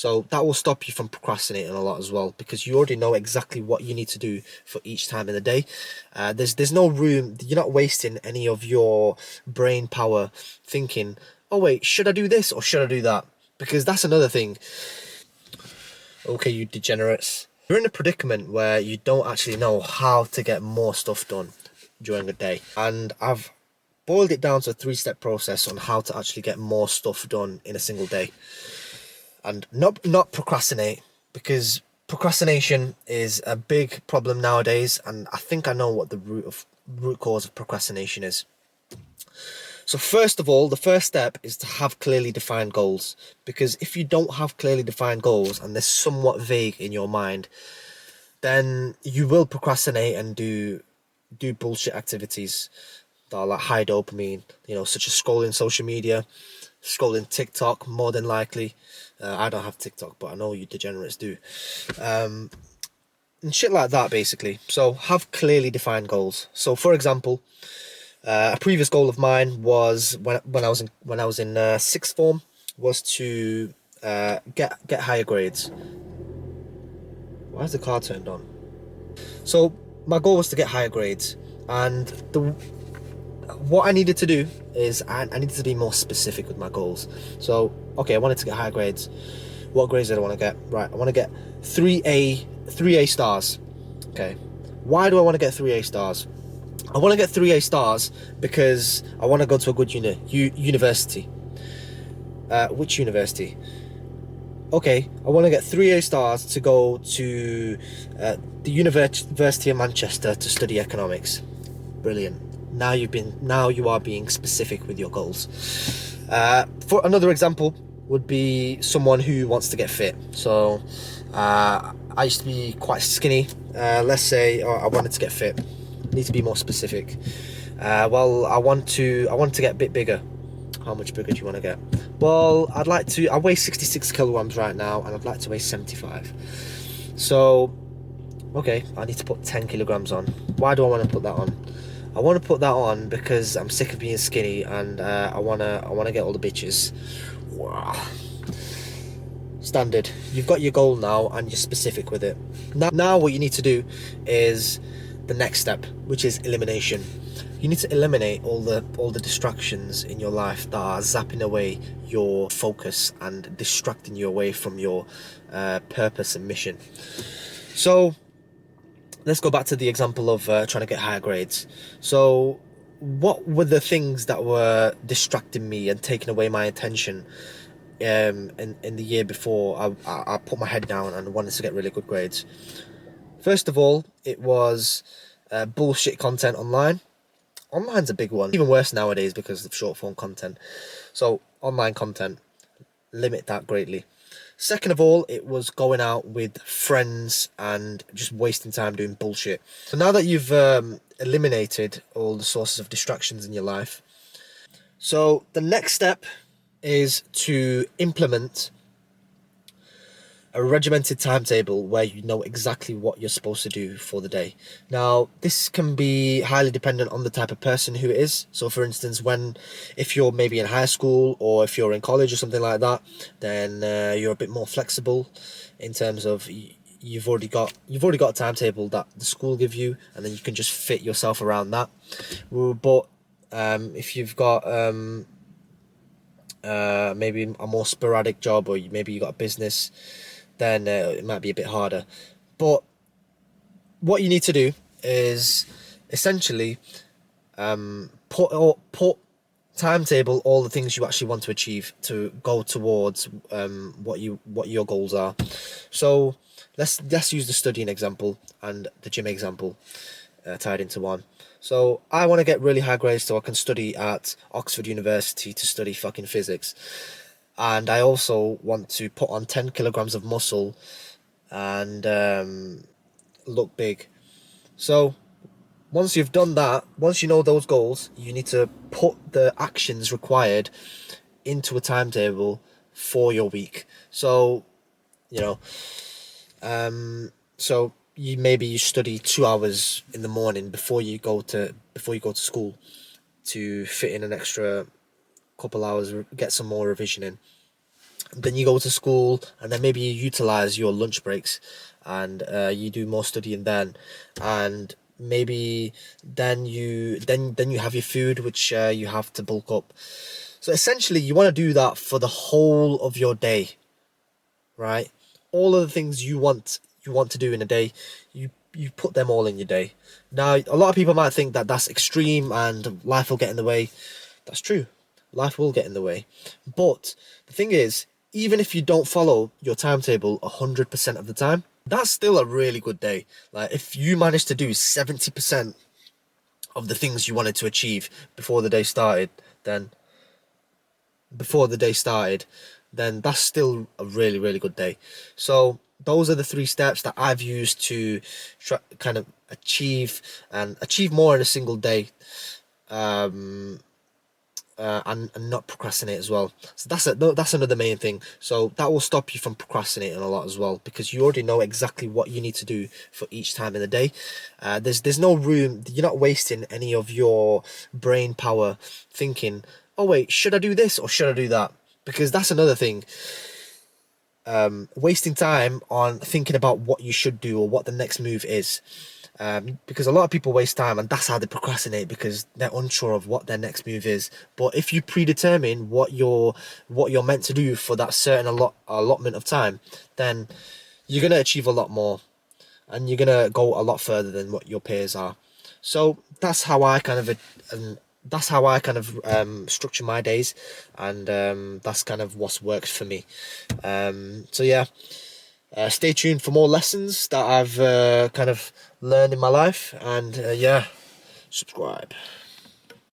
So that will stop you from procrastinating a lot as well, because you already know exactly what you need to do for each time in the day. There's no room. You're not wasting any of your brain power thinking, oh wait, should I do this or should I do that? Because that's another thing. Okay, you degenerates. You're in a predicament where you don't actually know how to get more stuff done during a day. And I've boiled it down to a 3-step process on how to actually get more stuff done in a single day. And not procrastinate, because procrastination is a big problem nowadays, and I think I know what the root cause of procrastination is. So first of all, the first step is to have clearly defined goals, because if you don't have clearly defined goals and they're somewhat vague in your mind, then you will procrastinate and do bullshit activities that are like high dopamine, such as scrolling social media, scrolling TikTok, more than likely. I don't have TikTok, but I know you degenerates do. And shit like that, basically. So have clearly defined goals. So for example, a previous goal of mine was when I was in sixth form, was to get higher grades. Why is the car turned on? So my goal was to get higher grades, and what I needed to do is I needed to be more specific with my goals. So okay, I wanted to get higher grades. What grades did I want to get? Right, I want to get 3A stars. Okay, why do I want to get 3A stars? I want to get 3A stars because I want to go to a good university. Which university? Okay, I want to get 3A stars to go to the University of Manchester to study economics. Brilliant. Now you are being specific with your goals. For another example would be someone who wants to get fit. So I used to be quite skinny. Let's say I wanted to get fit. Need to be more specific. Well, I want to get a bit bigger. How much bigger do you want to get? Well, I weigh 66 kilograms right now, and I'd like to weigh 75. So, okay, I need to put 10 kilograms on. Why do I want to put that on? I want to put that on because I'm sick of being skinny, and I wanna get all the bitches. Wow. Standard. You've got your goal now, and you're specific with it. Now what you need to do is the next step, which is elimination. You need to eliminate all the distractions in your life that are zapping away your focus and distracting you away from your purpose and mission. So let's go back to the example of trying to get higher grades. So what were the things that were distracting me and taking away my attention in the year before I put my head down and wanted to get really good grades? First of all, it was bullshit content online. Online's a big one. Even worse nowadays because of short form content. So online content, limit that greatly. Second of all, it was going out with friends and just wasting time doing bullshit. So now that you've eliminated all the sources of distractions in your life, so the next step is to implement a regimented timetable where you know exactly what you're supposed to do for the day. Now, this can be highly dependent on the type of person who it is. So for instance, if you're maybe in high school or if you're in college or something like that, then you're a bit more flexible in terms of you've already got a timetable that the school give you, and then you can just fit yourself around that. But if you've got maybe a more sporadic job, or maybe you got a business, then it might be a bit harder. But what you need to do is essentially put timetable all the things you actually want to achieve to go towards what your goals are. So let's use the studying example and the gym example tied into one. So I want to get really high grades so I can study at Oxford University to study fucking physics. And I also want to put on 10 kilograms of muscle and look big. So once you've done that, once you know those goals, you need to put the actions required into a timetable for your week. So, so you study 2 hours in the morning before you go to school to fit in an extra couple hours, get some more revision in. then you go to school, and then maybe you utilize your lunch breaks, and you do more studying then, and maybe then you have your food, which you have to bulk up. So essentially, you want to do that for the whole of your day, right? All of the things you want to do in a day, you put them all in your day. Now, a lot of people might think that that's extreme and life will get in the way. That's true. Life will get in the way. But the thing is, even if you don't follow your timetable 100% of the time, that's still a really good day. Like, if you manage to do 70% of the things you wanted to achieve before the day started, then before the day started, then that's still a really, really good day. So those are the 3 steps that I've used to try, kind of achieve more in a single day, and not procrastinate as well. So that's another main thing. So that will stop you from procrastinating a lot as well, because you already know exactly what you need to do for each time in the day. There's no room. You're not wasting any of your brain power thinking, oh wait, should I do this or should I do that? Because that's another thing. Wasting time on thinking about what you should do or what the next move is. Because a lot of people waste time, and that's how they procrastinate, because they're unsure of what their next move is. But if you predetermine what you're meant to do for that certain allotment of time, then you're gonna achieve a lot more, and you're gonna go a lot further than what your peers are. So that's how I structure my days, and that's kind of what's worked for me. So yeah, stay tuned for more lessons that I've kind of learned in my life, and yeah, subscribe.